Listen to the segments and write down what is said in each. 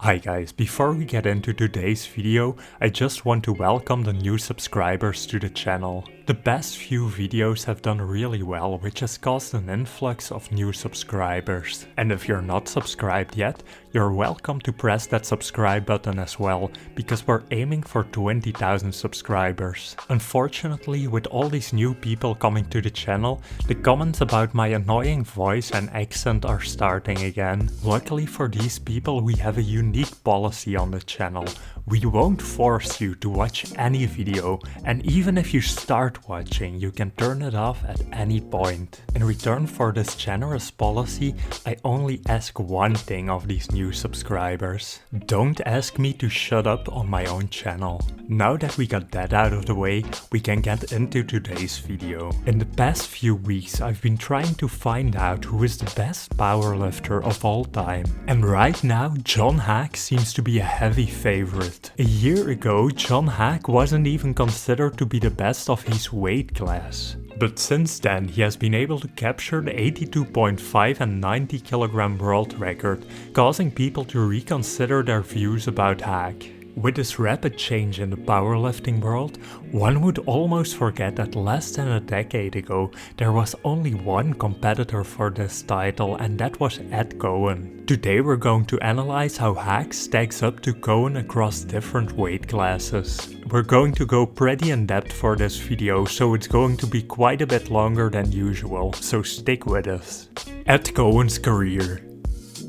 Hi guys, before we get into today's video, I just want to welcome the new subscribers to the channel. The past few videos have done really well, which has caused an influx of new subscribers. And if you're not subscribed yet, you're welcome to press that subscribe button as well, because we're aiming for 20,000 subscribers. Unfortunately, with all these new people coming to the channel, the comments about my annoying voice and accent are starting again. Luckily for these people, we have a unique policy on the channel. We won't force you to watch any video, and even if you start watching, you can turn it off at any point. In return for this generous policy, I only ask one thing of these new subscribers. Don't ask me to shut up on my own channel. Now that we got that out of the way, we can get into today's video. In the past few weeks, I've been trying to find out who is the best powerlifter of all time. And right now, John Haack seems to be a heavy favorite. A year ago, John Haack wasn't even considered to be the best of his weight class. But since then, he has been able to capture the 82.5 and 90 kg world record, causing people to reconsider their views about Haack. With this rapid change in the powerlifting world, one would almost forget that less than a decade ago, there was only one competitor for this title, and that was Coan. Today we're going to analyze how Haack stacks up to Coan across different weight classes. We're going to go pretty in depth for this video, so it's going to be quite a bit longer than usual, so stick with us. Coan's career.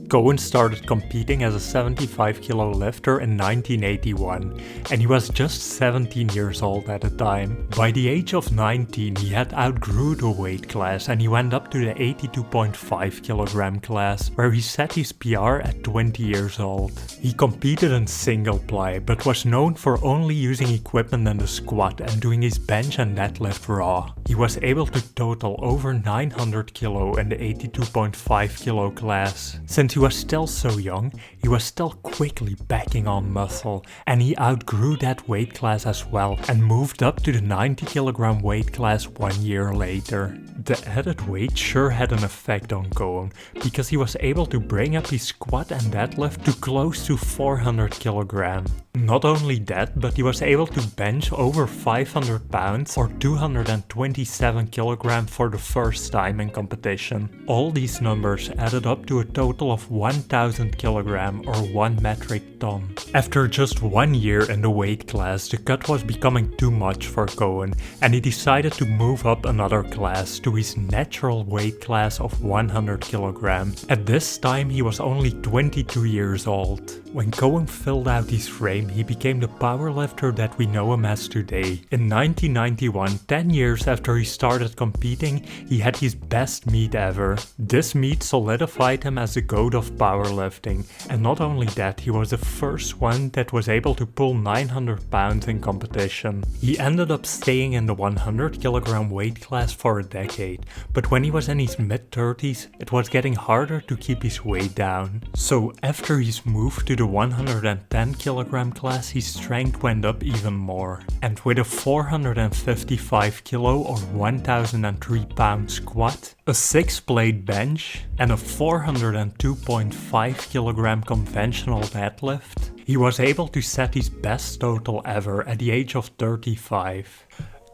Coan started competing as a 75 kilo lifter in 1981, and he was just 17 years old at the time. By the age of 19, he had outgrew the weight class and he went up to the 82.5 kilogram class, where he set his PR at 20 years old. He competed in single ply, but was known for only using equipment in the squat and doing his bench and deadlift raw. He was able to total over 900 kilo in the 82.5 kilo class. Since he was still so young, he was still quickly packing on muscle, and he outgrew that weight class as well and moved up to the 90 kg weight class 1 year later. The added weight sure had an effect on Coan, because he was able to bring up his squat and deadlift to close to 400 kg. Not only that, but he was able to bench over 500 pounds or 227 kg for the first time in competition. All these numbers added up to a total of 1000 kg or 1 metric ton. After just 1 year in the weight class, the cut was becoming too much for Coan, and he decided to move up another class to his natural weight class of 100 kg. At this time he was only 22 years old. When Coan filled out his frame, he became the powerlifter that we know him as today. In 1991, 10 years after he started competing, he had his best meet ever. This meet solidified him as the GOAT of powerlifting, and not only that, he was the first one that was able to pull 900 pounds in competition. He ended up staying in the 100 kg weight class for a decade, but when he was in his mid-30s, it was getting harder to keep his weight down. So after his move to the 110 kg class, his strength went up even more. And with a 455 kilo or 1003 pound squat, a 6-plate bench, and a 402.5 kg conventional deadlift, he was able to set his best total ever at the age of 35.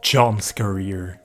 John's career.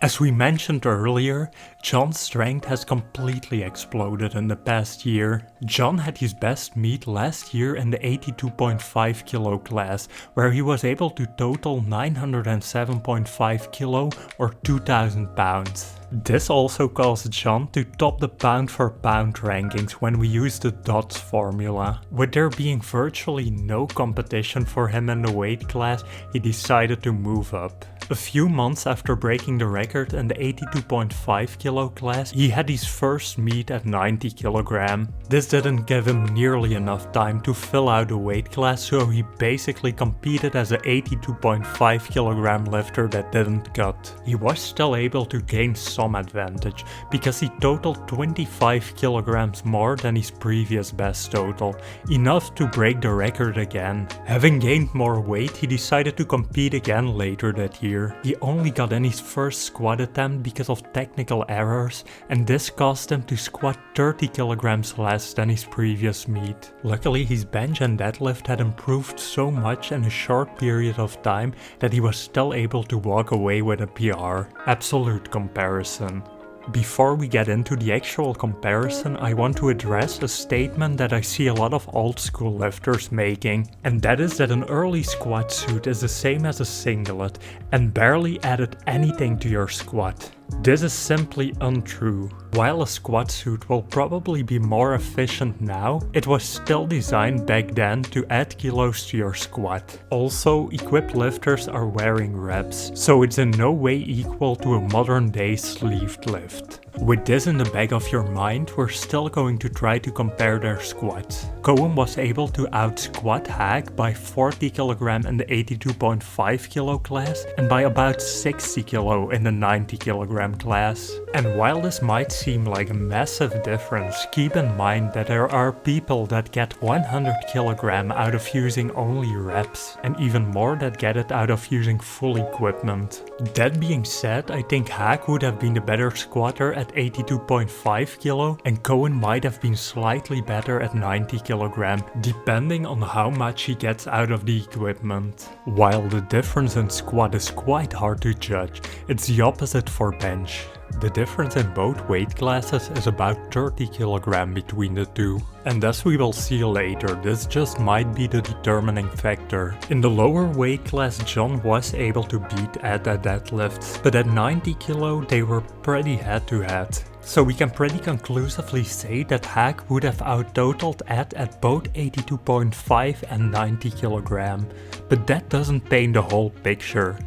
As we mentioned earlier, John's strength has completely exploded in the past year. John had his best meet last year in the 82.5 kilo class, where he was able to total 907.5 kilo or 2000 pounds. This also caused John to top the pound for pound rankings when we used the DOTS formula. With there being virtually no competition for him in the weight class, he decided to move up. A few months after breaking the record in the 82.5 kilo class, he had his first meet at 90 kg. This didn't give him nearly enough time to fill out the weight class, so he basically competed as an 82.5 kg lifter that didn't cut. He was still able to gain some advantage, because he totaled 25 kilograms more than his previous best total, enough to break the record again. Having gained more weight, he decided to compete again later that year. year. He only got in his first squat attempt because of technical errors, and this caused him to squat 30 kilograms less than his previous meet. Luckily, his bench and deadlift had improved so much in a short period of time that he was still able to walk away with a PR. Absolute comparison. Before we get into the actual comparison, I want to address a statement that I see a lot of old school lifters making, and that is that an early squat suit is the same as a singlet and barely added anything to your squat. This is simply untrue. While a squat suit will probably be more efficient now, it was still designed back then to add kilos to your squat. Also, equipped lifters are wearing reps, so it's in no way equal to a modern day sleeved lift. With this in the back of your mind, we're still going to try to compare their squats. Coan was able to out-squat Haack by 40 kg in the 82.5 kg class and by about 60 kg in the 90 kg class. And while this might seem like a massive difference, keep in mind that there are people that get 100 kg out of using only reps, and even more that get it out of using full equipment. That being said, I think Haack would have been the better squatter at 82.5 kg, and Coan might have been slightly better at 90 kg, depending on how much he gets out of the equipment. While the difference in squat is quite hard to judge, it's the opposite for bench. The difference in both weight classes is about 30 kg between the two. And as we will see later, this just might be the determining factor. In the lower weight class, John was able to beat Ed at deadlifts, but at 90 kg they were pretty head to head. So we can pretty conclusively say that Haack would have out-totaled Ed at both 82.5 and 90 kg. But that doesn't paint the whole picture.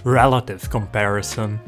Relative comparison.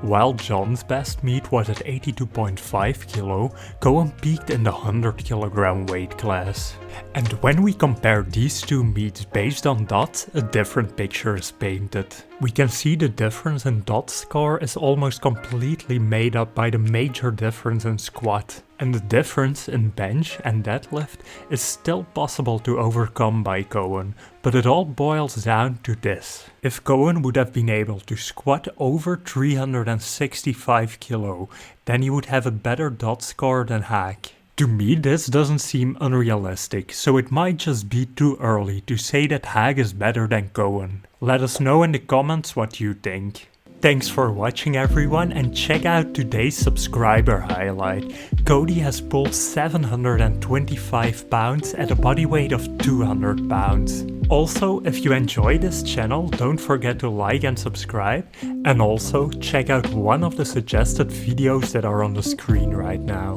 While John's best meet was at 82.5 kg, Coan peaked in the 100 kg weight class. And when we compare these two meets based on dots, a different picture is painted. We can see the difference in dot score is almost completely made up by the major difference in squat. And the difference in bench and deadlift is still possible to overcome by Coan, but it all boils down to this. If Coan would have been able to squat over 365 kg, then he would have a better dot score than Haack. To me, this doesn't seem unrealistic, so it might just be too early to say that Haack is better than Coan. Let us know in the comments what you think. Thanks for watching everyone, and check out today's subscriber highlight. Cody has pulled 725 pounds at a body weight of 200 pounds. Also, if you enjoy this channel, don't forget to like and subscribe, and also check out one of the suggested videos that are on the screen right now.